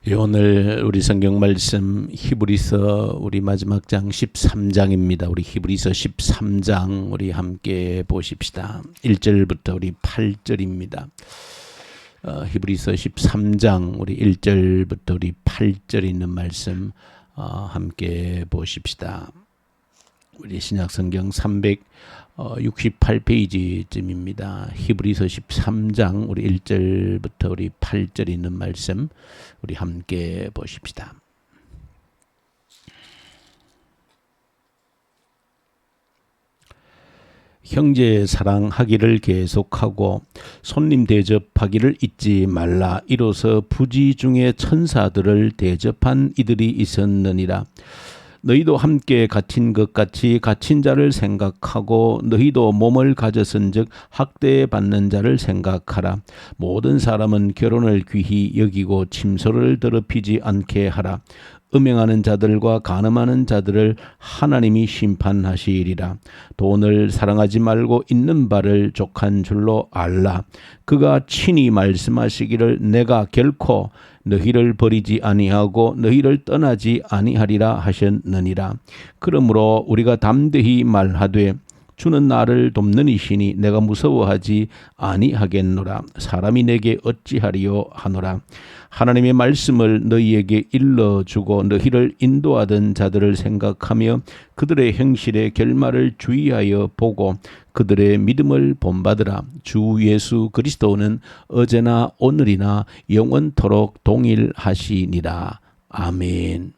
예, 오늘 우리 성경 말씀 히브리서 우리 마지막 장 13장입니다. 우리 히브리서 13장 우리 함께 보십시다. 1절부터 우리 8절입니다. 히브리서 13장 우리 1절부터 우리 8절 있는 말씀 함께 보십시다. 우리 신약 성경 368페이지쯤입니다. 히브리서 13장 우리 1절부터 우리 8절 있는 말씀 우리 함께 보십시다. 형제 사랑하기를 계속하고 손님 대접하기를 잊지 말라. 이로써 부지 중에 천사들을 대접한 이들이 있었느니라. 너희도 함께 갇힌 것 같이 갇힌 자를 생각하고 너희도 몸을 가졌은즉 학대받는 자를 생각하라. 모든 사람은 결혼을 귀히 여기고 침소를 더럽히지 않게 하라. 음행하는 자들과 간음하는 자들을 하나님이 심판하시리라. 돈을 사랑하지 말고 있는 바를 족한 줄로 알라. 그가 친히 말씀하시기를 내가 결코 너희를 버리지 아니하고 너희를 떠나지 아니하리라 하셨느니라. 그러므로 우리가 담대히 말하되 주는 나를 돕는 이시니 내가 무서워하지 아니하겠노라. 사람이 내게 어찌하리요 하노라. 하나님의 말씀을 너희에게 일러주고 너희를 인도하던 자들을 생각하며 그들의 행실의 결말을 주의하여 보고 그들의 믿음을 본받으라. 주 예수 그리스도는 어제나 오늘이나 영원토록 동일하시니라. 아멘.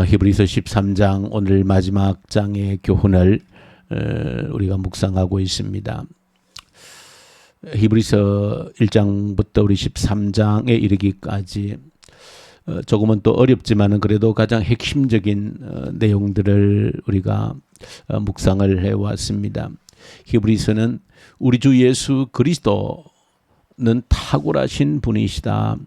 히브리서 13장 오늘 마지막 장의 교훈을 우리가 묵상하고 있습니다. 히브리서 1장부터 우리 13장에 이르기까지 조금은 또 어렵지만은 그래도 가장 핵심적인 내용들을 우리가 묵상을 해왔습니다. 히브리서는 우리 주 예수 그리스도는 탁월하신 분이시다.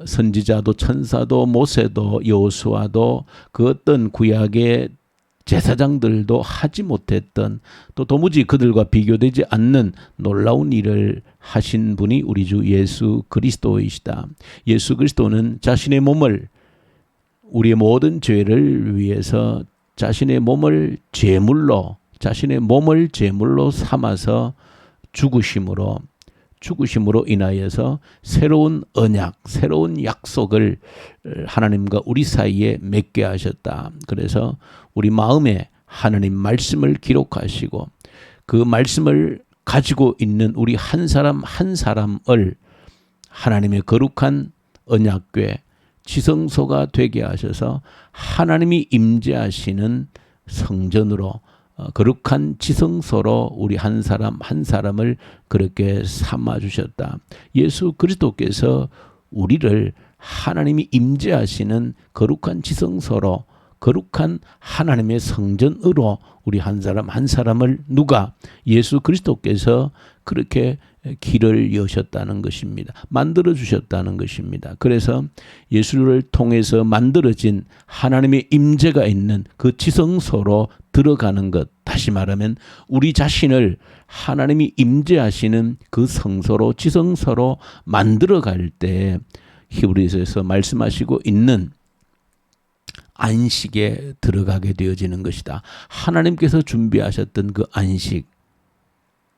선지자도 천사도 모세도 여호수아도 그 어떤 구약의 제사장들도 하지 못했던 또 도무지 그들과 비교되지 않는 놀라운 일을 하신 분이 우리 주 예수 그리스도이시다. 예수 그리스도는 자신의 몸을 우리의 모든 죄를 위해서 자신의 몸을 제물로 삼아서 죽으심으로 인하여서 새로운 언약, 새로운 약속을 하나님과 우리 사이에 맺게 하셨다. 그래서 우리 마음에 하나님 말씀을 기록하시고 그 말씀을 가지고 있는 우리 한 사람 한 사람을 하나님의 거룩한 언약궤, 지성소가 되게 하셔서 하나님이 임재하시는 성전으로 거룩한 지성소로 우리 한 사람 한 사람을 그렇게 삼아주셨다. 예수 그리스도께서 우리를 하나님이 임재하시는 거룩한 지성소로 거룩한 하나님의 성전으로 우리 한 사람 한 사람을 누가? 예수 그리스도께서 그렇게 길을 여셨다는 것입니다. 만들어 주셨다는 것입니다. 그래서 예수를 통해서 만들어진 하나님의 임재가 있는 그 지성소로 들어가는 것, 다시 말하면 우리 자신을 하나님이 임재하시는 그 성소로 지성소로 만들어갈 때 히브리서에서 말씀하시고 있는 안식에 들어가게 되어지는 것이다. 하나님께서 준비하셨던 그 안식,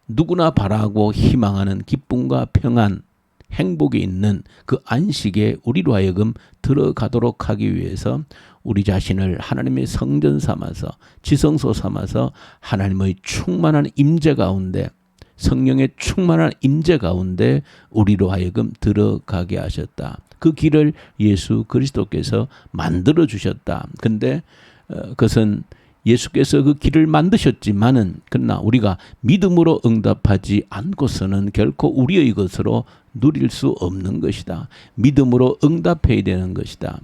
누구나 바라고 희망하는 기쁨과 평안, 행복이 있는 그 안식에 우리로 하여금 들어가도록 하기 위해서 우리 자신을 하나님의 성전 삼아서 지성소 삼아서 하나님의 충만한 임재 가운데, 성령의 충만한 임재 가운데 우리로 하여금 들어가게 하셨다. 그 길을 예수 그리스도께서 만들어 주셨다. 근데 그것은 예수께서 그 길을 만드셨지만은 그러나 우리가 믿음으로 응답하지 않고서는 결코 우리의 것으로 누릴 수 없는 것이다. 믿음으로 응답해야 되는 것이다.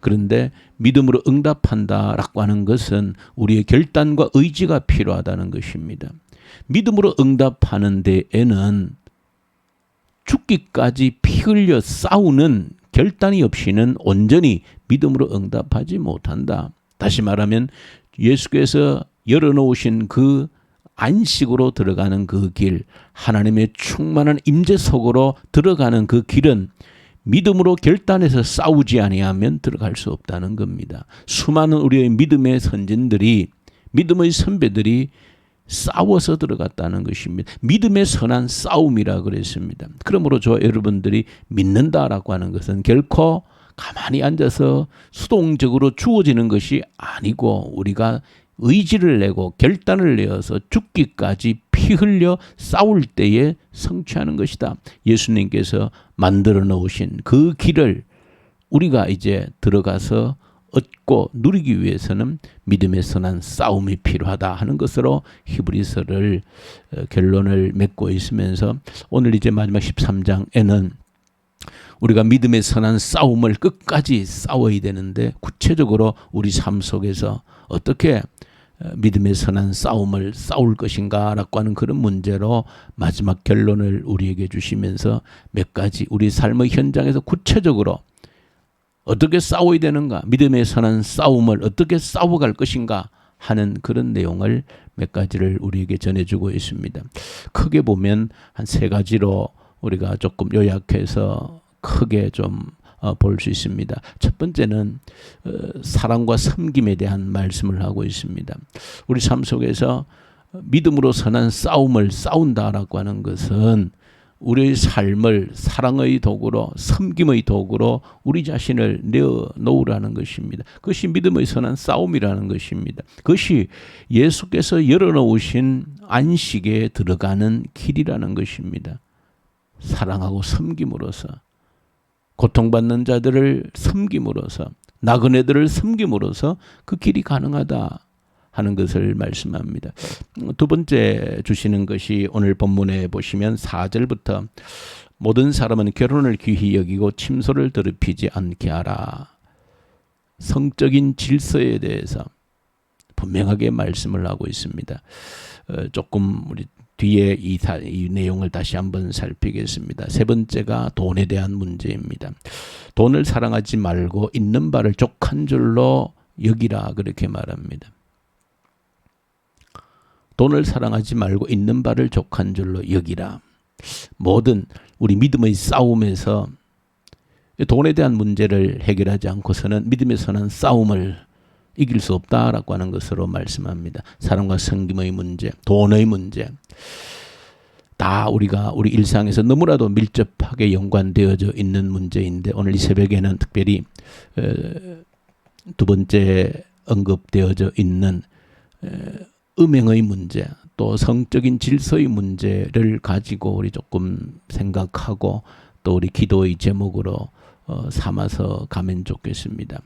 그런데 믿음으로 응답한다라고 하는 것은 우리의 결단과 의지가 필요하다는 것입니다. 믿음으로 응답하는 데에는 죽기까지 피 흘려 싸우는 결단이 없이는 온전히 믿음으로 응답하지 못한다. 다시 말하면 예수께서 열어놓으신 그 안식으로 들어가는 그 길, 하나님의 충만한 임재 속으로 들어가는 그 길은 믿음으로 결단해서 싸우지 아니하면 들어갈 수 없다는 겁니다. 수많은 우리의 믿음의 선진들이, 믿음의 선배들이 싸워서 들어갔다는 것입니다. 믿음의 선한 싸움이라 그랬습니다. 그러므로 저 여러분들이 믿는다라고 하는 것은 결코 가만히 앉아서 수동적으로 주어지는 것이 아니고 우리가 의지를 내고 결단을 내어서 죽기까지 피 흘려 싸울 때에 성취하는 것이다. 예수님께서 만들어 놓으신 그 길을 우리가 이제 들어가서 얻고 누리기 위해서는 믿음의 선한 싸움이 필요하다 하는 것으로 히브리서를 결론을 맺고 있으면서 오늘 이제 마지막 13장에는 우리가 믿음의 선한 싸움을 끝까지 싸워야 되는데 구체적으로 우리 삶 속에서 어떻게 믿음의 선한 싸움을 싸울 것인가라고 하는 그런 문제로 마지막 결론을 우리에게 주시면서 몇 가지 우리 삶의 현장에서 구체적으로 어떻게 싸워야 되는가, 믿음의 선한 싸움을 어떻게 싸워갈 것인가 하는 그런 내용을 몇 가지를 우리에게 전해주고 있습니다. 크게 보면 한 세 가지로 우리가 조금 요약해서 크게 좀 볼 수 있습니다. 첫 번째는 사랑과 섬김에 대한 말씀을 하고 있습니다. 우리 삶 속에서 믿음으로 선한 싸움을 싸운다라고 하는 것은 우리의 삶을 사랑의 도구로, 섬김의 도구로 우리 자신을 내어놓으라는 것입니다. 그것이 믿음의 선한 싸움이라는 것입니다. 그것이 예수께서 열어놓으신 안식에 들어가는 길이라는 것입니다. 사랑하고 섬김으로써, 고통받는 자들을 섬김으로써, 나그네들을 섬김으로써 그 길이 가능하다 하는 것을 말씀합니다. 두 번째 주시는 것이 오늘 본문에 보시면 4절부터 모든 사람은 결혼을 귀히 여기고 침소를 더럽히지 않게 하라. 성적인 질서에 대해서 분명하게 말씀을 하고 있습니다. 조금 우리 뒤에 이 내용을 다시 한번 살피겠습니다. 세 번째가 돈에 대한 문제입니다. 돈을 사랑하지 말고 있는 바를 족한 줄로 여기라 그렇게 말합니다. 돈을 사랑하지 말고 있는 바를 족한 줄로 여기라. 모든 우리 믿음의 싸움에서 돈에 대한 문제를 해결하지 않고서는 믿음의 선한 싸움을 이길 수 없다라고 하는 것으로 말씀합니다. 사랑과 섬김의 문제, 돈의 문제, 다 우리가 우리 일상에서 너무나도 밀접하게 연관되어져 있는 문제인데 오늘 이 새벽에는 특별히 두 번째 언급되어져 있는 음행의 문제, 또 성적인 질서의 문제를 가지고 우리 조금 생각하고 또 우리 기도의 제목으로 삼아서 가면 좋겠습니다.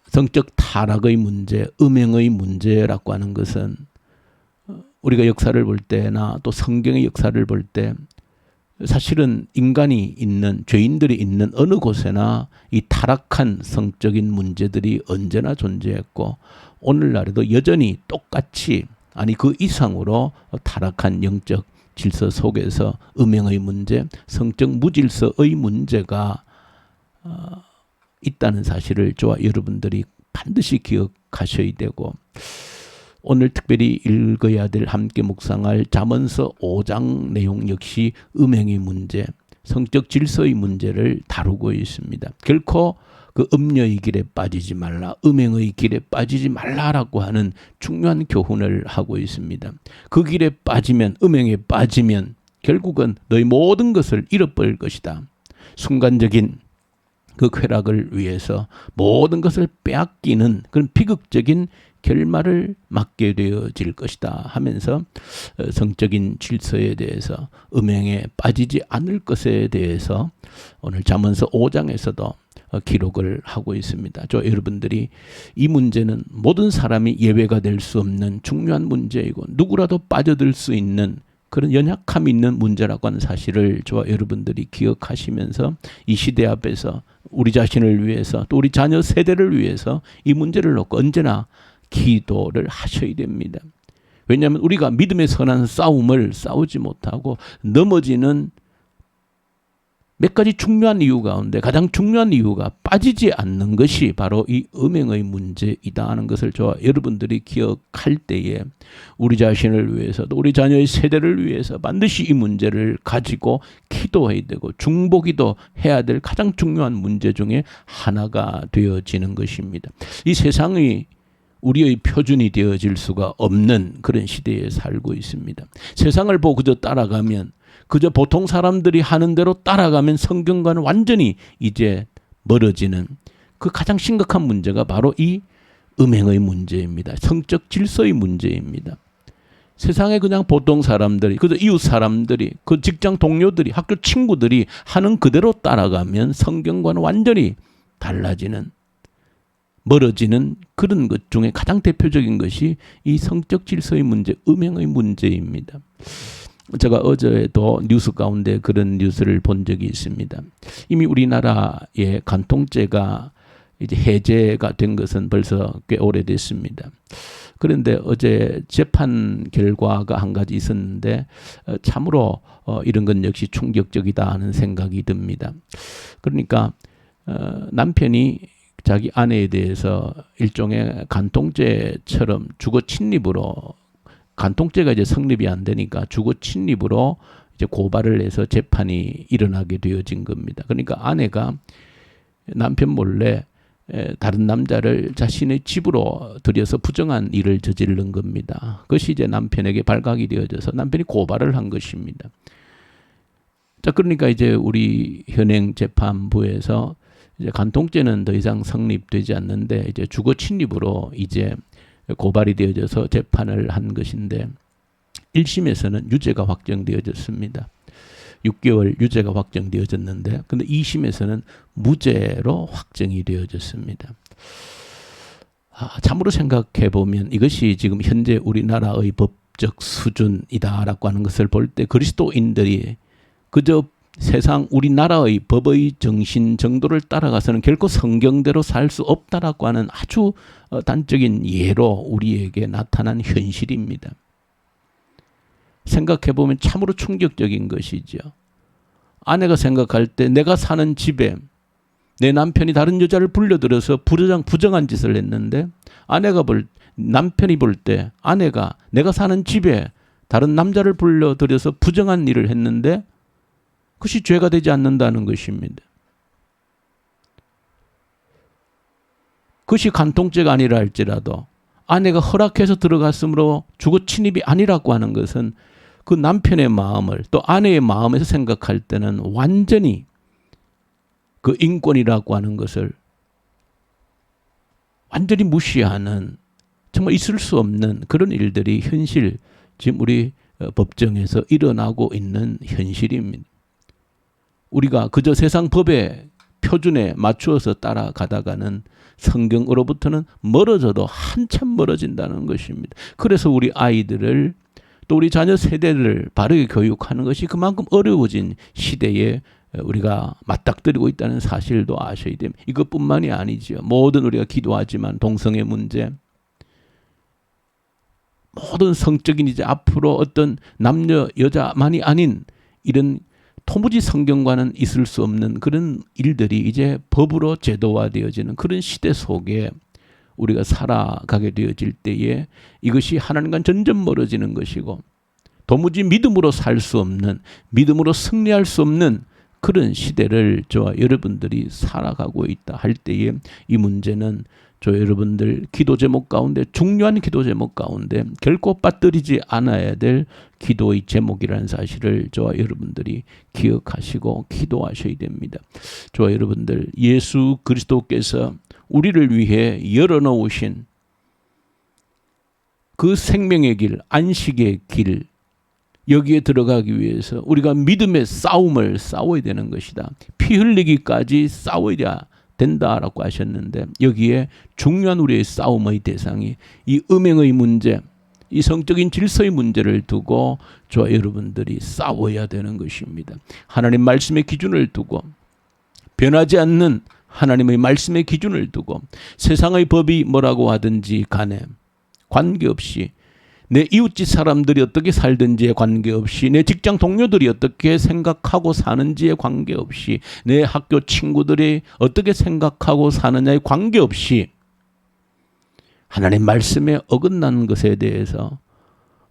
성적 타락의 문제, 음행의 문제라고 하는 것은 우리가 역사를 볼 때나 또 성경의 역사를 볼 때 사실은 인간이 있는, 죄인들이 있는 어느 곳에나 이 타락한 성적인 문제들이 언제나 존재했고 오늘날에도 여전히 똑같이 아니 그 이상으로 타락한 영적 질서 속에서 음행의 문제, 성적 무질서의 문제가 있다는 사실을 저와 여러분들이 반드시 기억하셔야 되고 오늘 특별히 읽어야 될 함께 묵상할 잠언서 5장 내용 역시 음행의 문제, 성적 질서의 문제를 다루고 있습니다. 결코 그 음녀의 길에 빠지지 말라, 음행의 길에 빠지지 말라라고 하는 중요한 교훈을 하고 있습니다. 그 길에 빠지면, 음행에 빠지면 결국은 너희 모든 것을 잃어버릴 것이다. 순간적인 그 쾌락을 위해서 모든 것을 빼앗기는 그런 비극적인 결말을 맞게 되어질 것이다 하면서 성적인 질서에 대해서 음행에 빠지지 않을 것에 대해서 오늘 잠언서 5장에서도 기록을 하고 있습니다. 저 여러분들이 이 문제는 모든 사람이 예외가 될 수 없는 중요한 문제이고 누구라도 빠져들 수 있는 그런 연약함이 있는 문제라고 하는 사실을 저와 여러분들이 기억하시면서 이 시대 앞에서 우리 자신을 위해서 또 우리 자녀 세대를 위해서 이 문제를 놓고 언제나 기도를 하셔야 됩니다. 왜냐하면 우리가 믿음의 선한 싸움을 싸우지 못하고 넘어지는 몇 가지 중요한 이유 가운데 가장 중요한 이유가 빠지지 않는 것이 바로 이 음행의 문제이다 하는 것을 저와 여러분들이 기억할 때에 우리 자신을 위해서 또 우리 자녀의 세대를 위해서 반드시 이 문제를 가지고 기도해야 되고 중보기도 해야 될 가장 중요한 문제 중에 하나가 되어지는 것입니다. 이 세상이 우리의 표준이 되어질 수가 없는 그런 시대에 살고 있습니다. 세상을 보고 그저 따라가면, 그저 보통 사람들이 하는 대로 따라가면 성경과는 완전히 이제 멀어지는 그 가장 심각한 문제가 바로 이 음행의 문제입니다. 성적 질서의 문제입니다. 세상에 그냥 보통 사람들이, 그저 이웃 사람들이, 그 직장 동료들이, 학교 친구들이 하는 그대로 따라가면 성경과는 완전히 달라지는, 멀어지는 그런 것 중에 가장 대표적인 것이 이 성적 질서의 문제, 음행의 문제입니다. 제가 어제도 뉴스 가운데 그런 뉴스를 본 적이 있습니다. 이미 우리나라의 간통죄가 이제 해제가 된 것은 벌써 꽤 오래됐습니다. 그런데 어제 재판 결과가 한 가지 있었는데 참으로 이런 건 역시 충격적이다 하는 생각이 듭니다. 그러니까 남편이 자기 아내에 대해서 일종의 간통죄처럼 주거 침입으로, 간통죄가 이제 성립이 안 되니까 주거 침입으로 이제 고발을 해서 재판이 일어나게 되어진 겁니다. 그러니까 아내가 남편 몰래 다른 남자를 자신의 집으로 들여서 부정한 일을 저지른 겁니다. 그것이 이제 남편에게 발각이 되어져서 남편이 고발을 한 것입니다. 자, 그러니까 이제 우리 현행 재판부에서 이제 간통죄는 더 이상 성립되지 않는데 이제 주거 침입으로 이제 고발이 되어져서 재판을 한 것인데 1심에서는 유죄가 확정되어졌습니다. 6개월 유죄가 확정되어졌는데 근데 2심에서는 무죄로 확정이 되어졌습니다. 참으로 생각해 보면 이것이 지금 현재 우리나라의 법적 수준이다라고 하는 것을 볼 때 그리스도인들이 그저 세상 우리나라의 법의 정신 정도를 따라가서는 결코 성경대로 살 수 없다라고 하는 아주 단적인 예로 우리에게 나타난 현실입니다. 생각해보면 참으로 충격적인 것이죠. 아내가 생각할 때 내가 사는 집에 내 남편이 다른 여자를 불러들여서 부정한 짓을 했는데 남편이 볼 때 아내가 내가 사는 집에 다른 남자를 불러들여서 부정한 일을 했는데 그것이 죄가 되지 않는다는 것입니다. 그것이 간통죄가 아니라 할지라도 아내가 허락해서 들어갔으므로 주거 침입이 아니라고 하는 것은 그 남편의 마음을 또 아내의 마음에서 생각할 때는 완전히 그 인권이라고 하는 것을 완전히 무시하는 정말 있을 수 없는 그런 일들이 현실 지금 우리 법정에서 일어나고 있는 현실입니다. 우리가 그저 세상 법의 표준에 맞추어서 따라가다가는 성경으로부터는 멀어져도 한참 멀어진다는 것입니다. 그래서 우리 아이들을 또 우리 자녀 세대를 바르게 교육하는 것이 그만큼 어려워진 시대에 우리가 맞닥뜨리고 있다는 사실도 아셔야 됩니다. 이것뿐만이 아니죠. 모든 우리가 기도하지만 동성애 문제, 모든 성적인 이제 앞으로 어떤 남녀 여자만이 아닌 이런 도무지 성경과는 있을 수 없는 그런 일들이 이제 법으로 제도화되어지는 그런 시대 속에 우리가 살아가게 되어질 때에 이것이 하나님과 점점 멀어지는 것이고 도무지 믿음으로 살 수 없는, 믿음으로 승리할 수 없는 그런 시대를 저와 여러분들이 살아가고 있다 할 때에 이 문제는 저 여러분들 기도 제목 가운데, 중요한 기도 제목 가운데 결코 빠뜨리지 않아야 될 기도의 제목이라는 사실을 저와 여러분들이 기억하시고 기도하셔야 됩니다. 저와 여러분들, 예수 그리스도께서 우리를 위해 열어놓으신 그 생명의 길, 안식의 길, 여기에 들어가기 위해서 우리가 믿음의 싸움을 싸워야 되는 것이다. 피 흘리기까지 싸워야 된다라고 하셨는데 여기에 중요한 우리의 싸움의 대상이 이 음행의 문제, 이 성적인 질서의 문제를 두고 저와 여러분들이 싸워야 되는 것입니다. 하나님 말씀의 기준을 두고 변하지 않는 하나님의 말씀의 기준을 두고 세상의 법이 뭐라고 하든지 간에 관계없이 내 이웃집 사람들이 어떻게 살든지에 관계없이, 내 직장 동료들이 어떻게 생각하고 사는지에 관계없이, 내 학교 친구들이 어떻게 생각하고 사느냐에 관계없이 하나님 말씀에 어긋난 것에 대해서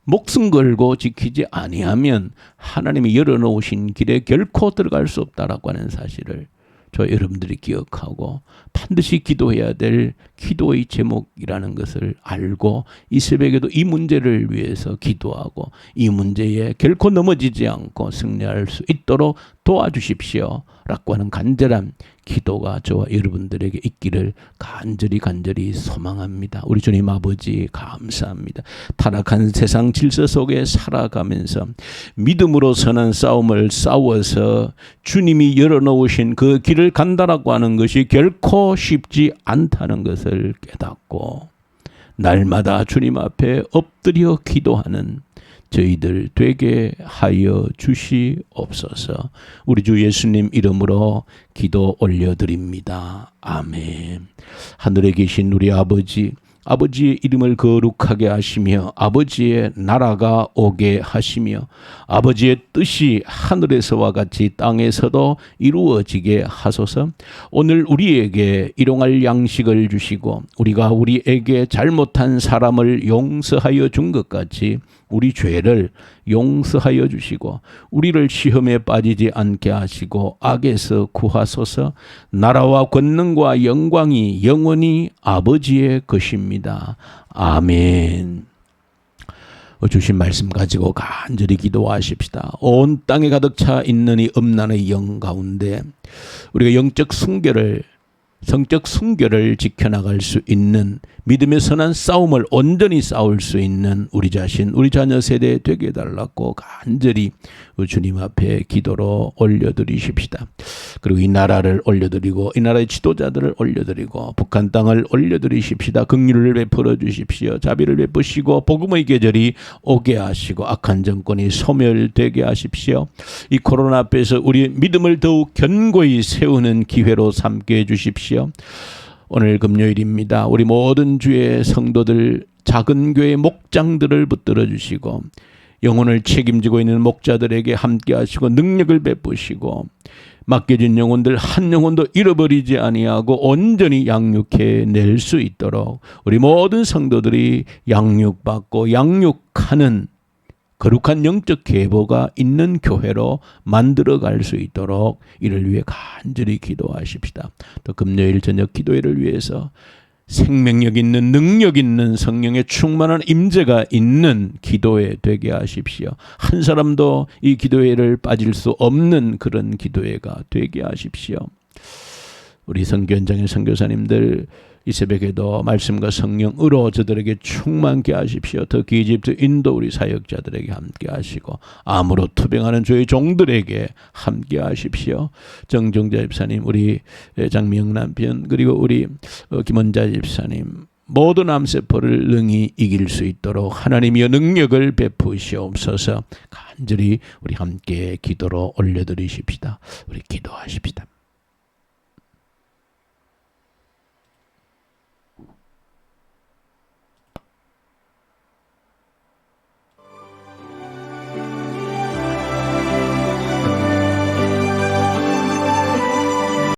목숨 걸고 지키지 아니하면 하나님이 열어놓으신 길에 결코 들어갈 수 없다라고 하는 사실을 저 여러분들이 기억하고 반드시 기도해야 될 기도의 제목이라는 것을 알고 이 새벽에도 이 문제를 위해서 기도하고 이 문제에 결코 넘어지지 않고 승리할 수 있도록 도와주십시오 라고 하는 간절한 기도가 저와 여러분들에게 있기를 간절히 소망합니다. 우리 주님 아버지 감사합니다. 타락한 세상 질서 속에 살아가면서 믿음으로 선한 싸움을 싸워서 주님이 열어놓으신 그 길을 간다라고 하는 것이 결코 쉽지 않다는 것을 깨닫고 날마다 주님 앞에 엎드려 기도하는 저희들 되게 하여 주시옵소서. 우리 주 예수님 이름으로 기도 올려드립니다. 아멘. 하늘에 계신 우리 아버지, 아버지의 이름을 거룩하게 하시며 아버지의 나라가 오게 하시며 아버지의 뜻이 하늘에서와 같이 땅에서도 이루어지게 하소서. 오늘 우리에게 일용할 양식을 주시고 우리가 우리에게 잘못한 사람을 용서하여 준 것 같이 우리 죄를 용서하여 주시고 우리를 시험에 빠지지 않게 하시고 악에서 구하소서. 나라와 권능과 영광이 영원히 아버지의 것입니다. 아멘. 주신 말씀 가지고 간절히 기도하십시다. 온 땅에 가득 차 있는 이 음란의 영 가운데 우리가 영적 순결을, 성적 순결을 지켜나갈 수 있는 믿음의 선한 싸움을 온전히 싸울 수 있는 우리 자신, 우리 자녀 세대 되게 해달라고 간절히 주님 앞에 기도로 올려드리십시다. 그리고 이 나라를 올려드리고 이 나라의 지도자들을 올려드리고 북한 땅을 올려드리십시다. 긍휼을 베풀어 주십시오. 자비를 베푸시고 복음의 계절이 오게 하시고 악한 정권이 소멸되게 하십시오. 이 코로나 앞에서 우리 믿음을 더욱 견고히 세우는 기회로 삼게 해주십시오. 오늘 금요일입니다. 우리 모든 주의 성도들, 작은 교회 목장들을 붙들어 주시고 영혼을 책임지고 있는 목자들에게 함께 하시고 능력을 베푸시고 맡겨진 영혼들 한 영혼도 잃어버리지 아니하고 온전히 양육해 낼 수 있도록 우리 모든 성도들이 양육받고 양육하는 거룩한 영적 계보가 있는 교회로 만들어갈 수 있도록 이를 위해 간절히 기도하십시다. 또 금요일 저녁 기도회를 위해서 생명력 있는 능력 있는 성령의 충만한 임재가 있는 기도회 되게 하십시오. 한 사람도 이 기도회를 빠질 수 없는 그런 기도회가 되게 하십시오. 우리 선교 현장의 선교사님들 이 새벽에도 말씀과 성령으로 저들에게 충만케 하십시오. 특히 이집트 인도 우리 사역자들에게 함께 하시고 암으로 투병하는 저희 종들에게 함께 하십시오. 정종자 집사님, 우리 장미영 남편, 그리고 우리 김원자 집사님 모든 암세포를 능히 이길 수 있도록 하나님이여 능력을 베푸시옵소서. 간절히 우리 함께 기도로 올려드리십시다. 우리 기도하십시다.